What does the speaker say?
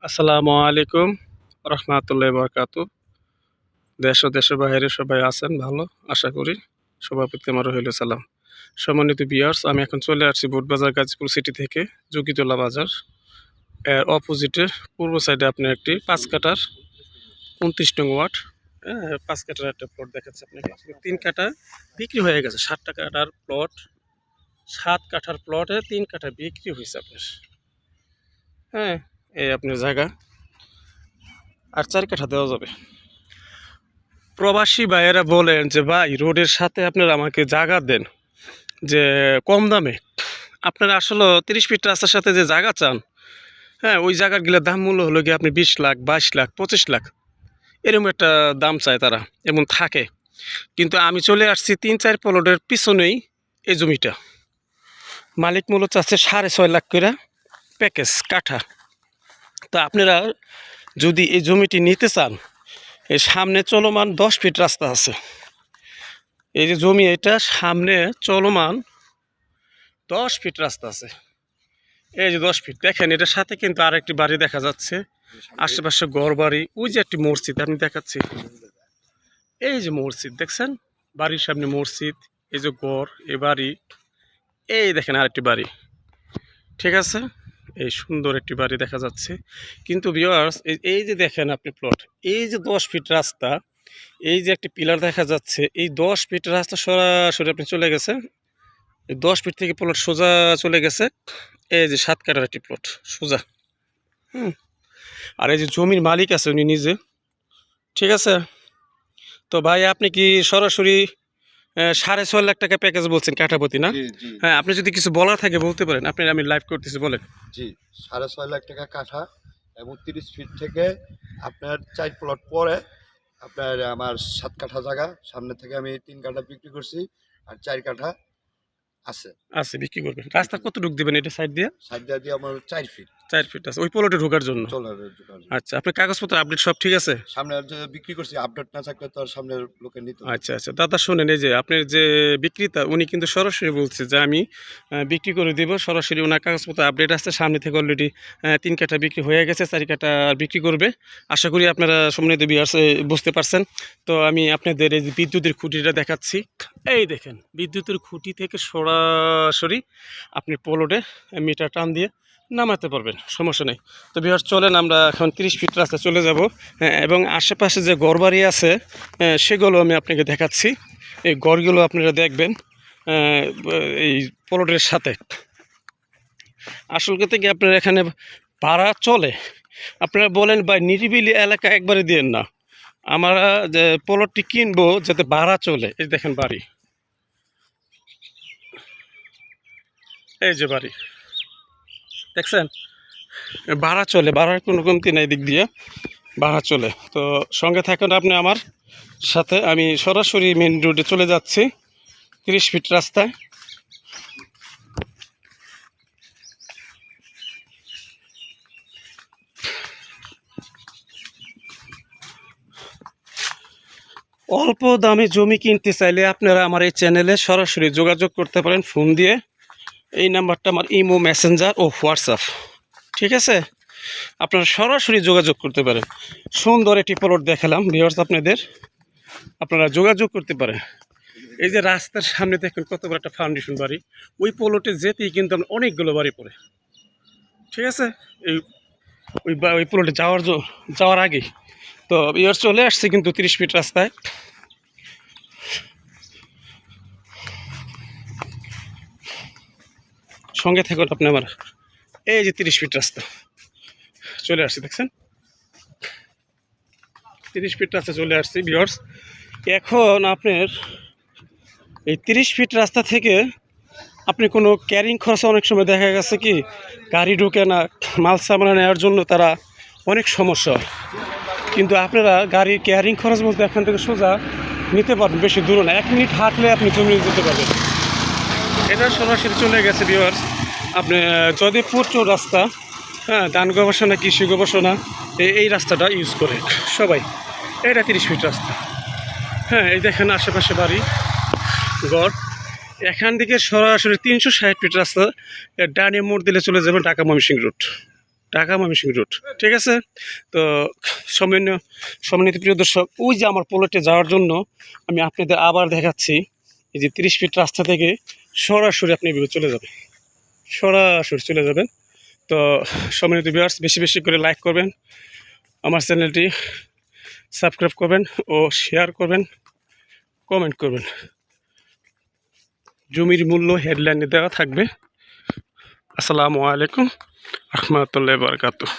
আসসালামু আলাইকুম রহমতুল্লাহ বরকাতু। দেশ ও দেশের বাইরে সবাই আছেন ভালো, আশা করি সবার প্রতি আমার রইল সালাম। সম্মানিত ভিউয়ার্স, আমি এখন চলে আসছি বোটবাজার গাজীপুর সিটি থেকে যোগীতলা বাজার। এর অপোজিটে পূর্ব সাইডে আপনি একটি 5 কাঠার 29 নং ওয়ার্ড, 5 কাঠার একটা প্লট দেখাচ্ছে আপনাকে। 3 কাঠা বিক্রি হয়ে গেছে। 7 কাঠার প্লট, 7 কাঠার প্লটে 3 কাঠা বিক্রি হয়েছে আপনার। হ্যাঁ, এই আপনার জায়গা আর 4 কাঠা দেওয়া যাবে। প্রবাসী ভাইয়েরা বলেন যে ভাই রোডের সাথে আপনারা আমাকে জায়গা দেন, যে কম দামে। আপনারা আসলে 30 ফিট রাস্তার সাথে যে জায়গা চান, হ্যাঁ, ওই জায়গাগুলোর দাম মূল্য হলো গিয়ে আপনি 20 লাখ, 22 লাখ, 25 লাখ এরকম একটা দাম চায় তারা, এমন থাকে। কিন্তু আমি চলে আসছি 3-4 প্লটের পিছনেই এই জমিটা। মালিক মূল্য চাচ্ছে 6.5 লাখ করে প্যাকেজ কাঠা। তো আপনারা যদি এই জমিটি নিতে চান, এই সামনে চলমান 10 ফিট রাস্তা আছে। এই যে জমি, এটা সামনে চলমান 10 ফিট রাস্তা আছে। এই যে 10 ফিট দেখেন, এটার সাথে কিন্তু আরেকটি বাড়ি দেখা যাচ্ছে, আশেপাশে ঘর বাড়ি। ওই যে একটি মসজিদ আমি দেখাচ্ছি, এই যে মসজিদ দেখছেন, বাড়ির সামনে মসজিদ, এই যে ঘর, এই বাড়ি, এই দেখেন আরেকটি বাড়ি। ঠিক আছে, এই সুন্দর একটি বাড়ি দেখা যাচ্ছে। কিন্তু ভিউয়ার্স, এই যে দেখেন আপনি প্লট, এই যে 10 ফিট রাস্তা, এই যে একটি পিলার দেখা যাচ্ছে, এই 10 ফিট রাস্তা সরাসরি আপনি চলে গেছে। এই 10 ফিট থেকে প্লট সোজা চলে গেছে এই যে 7 কাঠার একটি প্লট সোজা। আর এই যে জমির মালিক আছে উনি নিজে। ঠিক আছে, তো ভাই আপনি কি সরাসরি 6.5 লাখ টাকা প্যাকেজ বলছেন কাঠাপতি, না? হ্যাঁ, আপনি যদি কিছু বলার থাকে বলতে পারেন। আপনি, আমি লাইভ করতেছি, বলেন। জি, 6.5 লাখ টাকা কাঠা এবং 30 ফিট থেকে আপনার 4 প্লট পরে আপনার আমার 7 কাঠা জায়গা। সামনে থেকে আমি 3 কাঠা বিক্রি করছি আর 4 কাঠা আছে আছে বিক্রি করবেন। রাস্তা কতটুকু দিবেন এটা সাইড দিয়ে? সাইড দিয়ে আমার 4 ফিট। 4 ফিট আছে ওই প্লটে ঢোকার জন্য। চলার আচ্ছা, আপনার কাগজপত্র আপডেট সব ঠিক আছে? সামনে যে বিক্রি করছি, আপডেট না থাকলে তো আর সামনের লোকে নিতে। আচ্ছা আচ্ছা দাদা, শোনেন, এই যে আপনার যে বিক্রেতা উনি কিন্তু সরাসরি বলছে যে আমি বিক্রি করে দেব। সরাসরি ওনার কাগজপত্র আপডেট আসছে, সামনে থেকে অলরেডি 3 কাঠা বিক্রি হয়ে গেছে, 4 কাঠা বিক্রি করবে। আশা করি আপনারা সম্মানিত ভিউয়ার্স বুঝতে পারছেন। তো আমি আপনাদের এই যে বিদ্যুতের খুঁটিটা দেখাচ্ছি। এই দেখেন, বিদ্যুতের খুঁটি থেকে সরাসরি আপনি প্লটে মিটার টান দিয়ে নামাতে পারবেন, সমস্যা নেই। তো ভিউয়ার্স চলেন আমরা এখন 30 ফিট রাস্তা চলে যাব, এবং আশেপাশে যে ঘরবাড়ি আছে সেগুলো আমি আপনাকে দেখাচ্ছি। এই ঘরগুলো আপনারা দেখবেন এই প্লটের সাথে। আসল কথা কি, আপনারা এখানে ভাড়া চলে, আপনারা বলেন বা নিরিবিলি এলাকা একবারে দিয়েন না। আমরা যে প্লটটি কিনবো যাতে ভাড়া চলে। এই দেখেন বাড়ি, এই যে বাড়ি দেখছেন, ভাড়া চলে, ভাড়ার কোনো কমতি নাই, দিক দিয়ে ভাড়া চলে। তো সঙ্গে থাকুন আপনি আমার সাথে। আমি সরাসরি মেন রোডে চলে যাচ্ছি 30 ফিট রাস্তায়। অল্প দামে জমি কিনতে চাইলে আপনারা আমার এই চ্যানেলে সরাসরি যোগাযোগ করতে পারেন ফোন দিয়ে। এই নাম্বারটা আমার ইমো, মেসেঞ্জার ও হোয়াটসঅ্যাপ। ঠিক আছে, আপনারা সরাসরি যোগাযোগ করতে পারেন। সুন্দর একটি প্লট দেখালাম ভিউয়ার্স আপনাদের, আপনারা যোগাযোগ করতে পারেন। এই যে রাস্তার সামনে দেখেন কত বড় একটা ফাউন্ডেশন বাড়ি, ওই প্লটে যেতেই কিন্তু অনেকগুলো বাড়ি পড়ে। ঠিক আছে, ওই প্লটে যাওয়ার আগেই তো ভিউয়ার্স চলে আসছে কিন্তু 30 ফিট রাস্তায়। সঙ্গে থাকুন আপনি আমার। এই যে 30 ফিট রাস্তা চলে আসছে, দেখছেন 30 ফিট রাস্তা চলে আসছি ভিউয়ার্স। এখন আপনার এই 30 ফিট রাস্তা থেকে আপনি কোনো ক্যারিং খরচ, অনেক সময় দেখা গেছে কি গাড়ি ঢুকে না, মাল সামানা নেওয়ার জন্য তারা অনেক সমস্যা হয়। কিন্তু আপনারা গাড়ির ক্যারিং খরচ বলতে এখান থেকে সোজা নিতে পারবেন, বেশি দূর না, 1 মিনিট হাঁটলে আপনি জমি যেতে পারবেন। এটা সরাসরি চলে গেছে ভিউয়ার্স আপনি যদিপুর রাস্তা, হ্যাঁ, ধান গবেষণা, কৃষি গবেষণা, এই রাস্তাটা ইউজ করে সবাই। এটা 30 ফিট রাস্তা। হ্যাঁ, এই দেখেন আশেপাশে বাড়ি ঘর। এখান থেকে সরাসরি 360 ফিট রাস্তা, ডানে মোড় দিলে চলে যাবেন ঢাকা ময়মনসিংহ রোড। ঢাকা ময়মনসিংহ রোড, ঠিক আছে। তো সম্মানিত প্রিয় দর্শক, ওই যে আমার প্লটে যাওয়ার জন্য আমি আপনাদের আবার দেখাচ্ছি, এই যে 30 ফিট রাস্তা থেকে সরাসরি আপনি এভাবে চলে যাবেন, সরাসরি চলে যাবেন। তো সম্মানিত ভিউয়ার্স, বেশি বেশি করে লাইক করবেন, আমার চ্যানেলটি সাবস্ক্রাইব করবেন ও শেয়ার করবেন, কমেন্ট করবেন। জমির মূল্য হেডলাইনে দেওয়া থাকবে। আসসালামু আলাইকুম রহমতুল্লাহি ওয়া বারাকাতুহু।